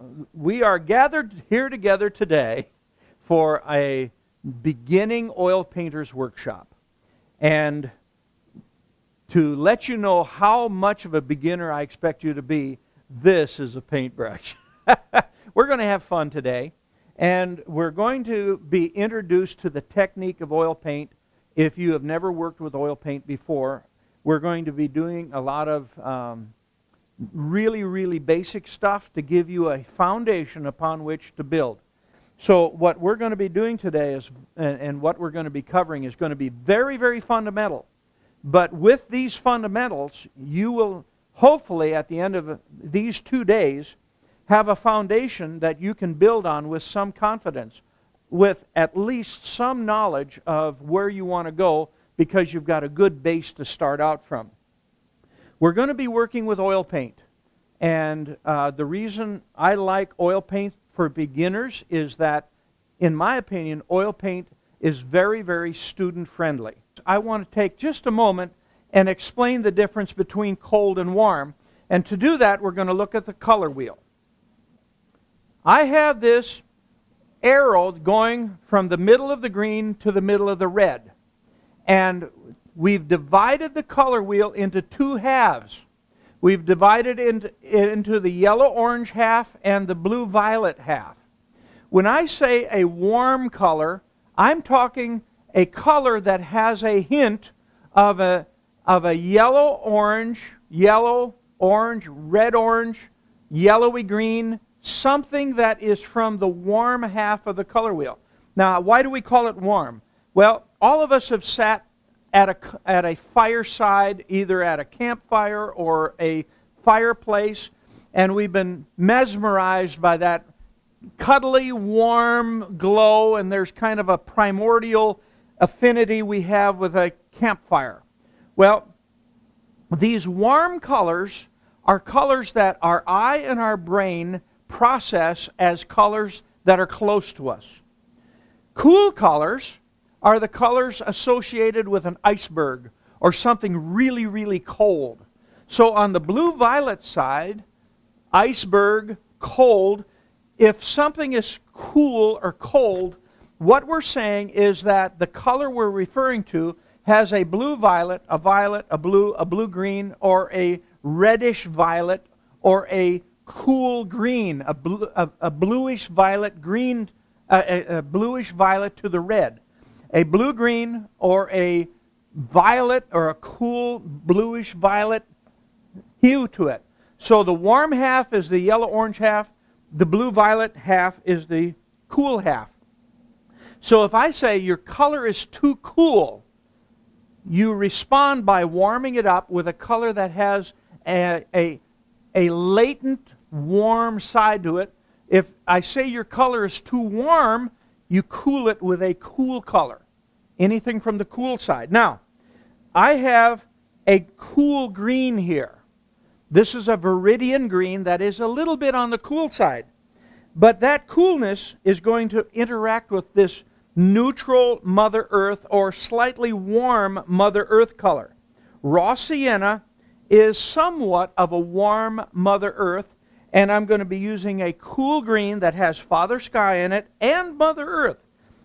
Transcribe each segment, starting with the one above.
We are gathered here together today for a beginning oil painter's workshop. And to let you know how much of a beginner I expect you to be, this is a paintbrush. We're going to have fun today, and we're going to be introduced to the technique of oil paint. If you have never worked with oil paint before, we're going to be doing a lot of really basic stuff to give you a foundation upon which to build. So what we're going to be doing today is, and what we're going to be covering is going to be very fundamental. But with these fundamentals, you will hopefully at the end of these 2 days have a foundation that you can build on with some confidence, with at least some knowledge of where you want to go, because you've got a good base to start out from. We're going to be working with oil paint. And the reason I like oil paint for beginners is that, in my opinion, oil paint is very student friendly. I want to take just a moment and explain the difference between cold and warm. And to do that, we're going to look at the color wheel. I have this arrow going from the middle of the green to the middle of the red. And we've divided the color wheel into 2 halves. We've divided into the yellow-orange half and the blue-violet half. When I say a warm color, I'm talking a color that has a hint of a yellow-orange, red-orange, yellowy-green, something that is from the warm half of the color wheel. Now, why do we call it warm? Well, all of us have sat at a fireside, either at a campfire or a fireplace, and we've been mesmerized by that cuddly, warm glow, and there's kind of a primordial affinity we have with a campfire. Well, these warm colors are colors that our eye and our brain process as colors that are close to us. Cool colors are the colors associated with an iceberg or something really cold. So on the blue-violet side, iceberg, cold, if something is cool or cold, what we're saying is that the color we're referring to has a blue-violet, a violet, a blue-green, or a reddish-violet, or a cool green, a bluish-violet green, a bluish-violet to the red. A blue-green or a violet or a cool bluish-violet hue to it. So the warm half is the yellow-orange half. The blue-violet half is the cool half. So if I say your color is too cool, you respond by warming it up with a color that has a latent warm side to it. If I say your color is too warm, you cool it with a cool color. Anything from the cool side. Now, I have a cool green here. This is a viridian green that is a little bit on the cool side. But that coolness is going to interact with this neutral Mother Earth or slightly warm Mother Earth color. Raw sienna is somewhat of a warm Mother Earth, and I'm going to be using a cool green that has Father Sky in it and Mother Earth.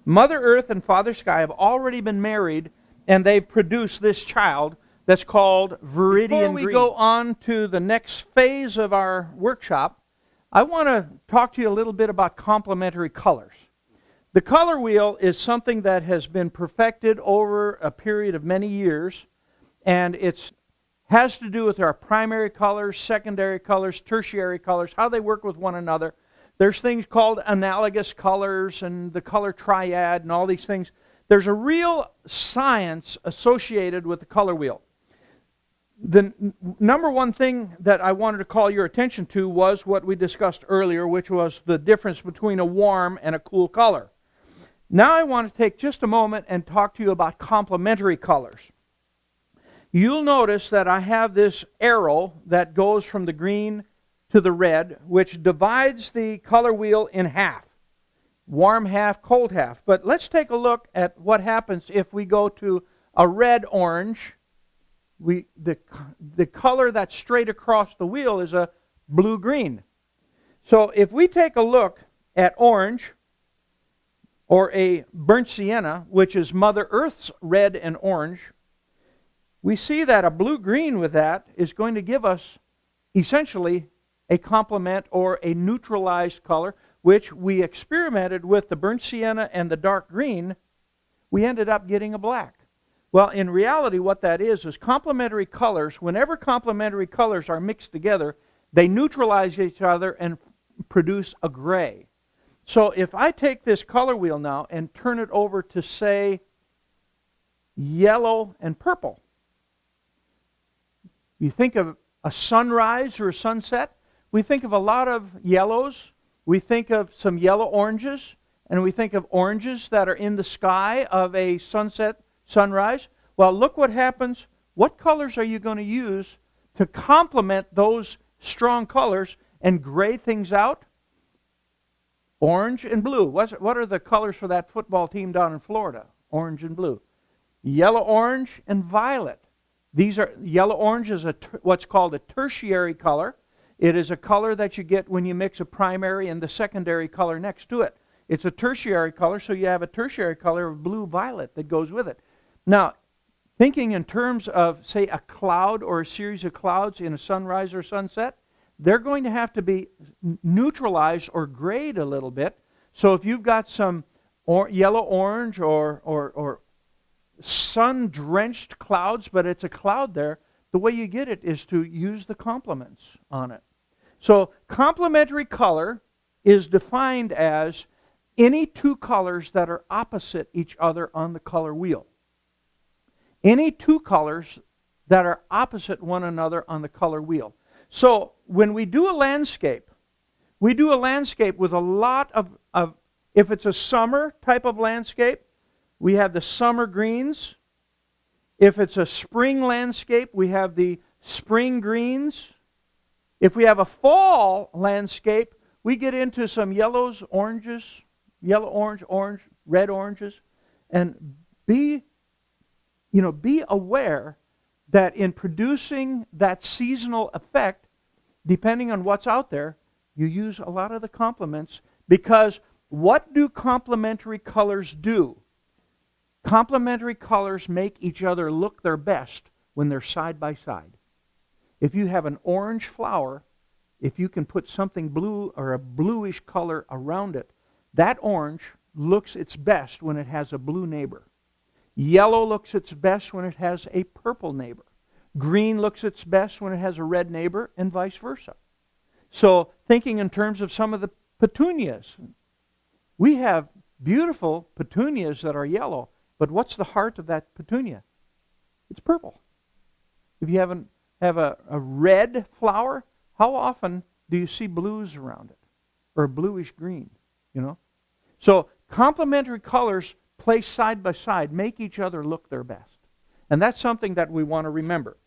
Mother Earth and Father Sky have already been married, and they've produced this child that's called viridian green. Before we go on to the next phase of our workshop, I want to talk to you a little bit about complementary colors. The color wheel is something that has been perfected over a period of many years, and it has to do with our primary colors, secondary colors, tertiary colors, how they work with one another. There's things called analogous colors and the color triad and all these things. There's a real science associated with the color wheel. The number one thing that I wanted to call your attention to was what we discussed earlier, which was the difference between a warm and a cool color. Now I want to take just a moment and talk to you about complementary colors. You'll notice that I have this arrow that goes from the green to the red, which divides the color wheel in half. Warm half, cold half. But let's take a look at what happens if we go to a red-orange. The color that's straight across the wheel is a blue-green. So if we take a look at orange, or a burnt sienna, which is Mother Earth's red and orange, we see that a blue-green with that is going to give us essentially a complement or a neutralized color, which we experimented with the burnt sienna and the dark green. We ended up getting a black. Well, in reality, what that is complementary colors. Whenever complementary colors are mixed together, they neutralize each other and produce a gray. So if I take this color wheel now and turn it over to, say, yellow and purple, you think of a sunrise or a sunset, we think of a lot of yellows, we think of some yellow oranges, and we think of oranges that are in the sky of a sunset, sunrise. Well, look what happens. What colors are you going to use to complement those strong colors and gray things out? Orange and blue. What are the colors for that football team down in Florida? Orange and blue. Yellow, orange, and violet. Yellow orange is what's called a tertiary color. It is a color that you get when you mix a primary and the secondary color next to it. It's a tertiary color, so you have a tertiary color of blue-violet that goes with it. Now, thinking in terms of, say, a cloud or a series of clouds in a sunrise or sunset, they're going to have to be neutralized or grayed a little bit. So if you've got some yellow-orange or sun-drenched clouds, but it's a cloud there, the way you get it is to use the complements on it. So complementary color is defined as any two colors that are opposite each other on the color wheel. Any two colors that are opposite one another on the color wheel. So when we do a landscape with a lot of if it's a summer type of landscape, we have the summer greens. If it's a spring landscape, we have the spring greens. If we have a fall landscape, we get into some yellows, oranges, yellow, orange, red oranges. And be aware that in producing that seasonal effect, depending on what's out there, you use a lot of the complements, because what do complementary colors do? Complementary colors make each other look their best when they're side by side. If you have an orange flower, if you can put something blue or a bluish color around it, that orange looks its best when it has a blue neighbor. Yellow looks its best when it has a purple neighbor. Green looks its best when it has a red neighbor, and vice versa. So thinking in terms of some of the petunias, we have beautiful petunias that are yellow, but what's the heart of that petunia? It's purple. If you have a red flower, how often do you see blues around it? Or bluish green, So complementary colors placed side by side make each other look their best. And that's something that we want to remember.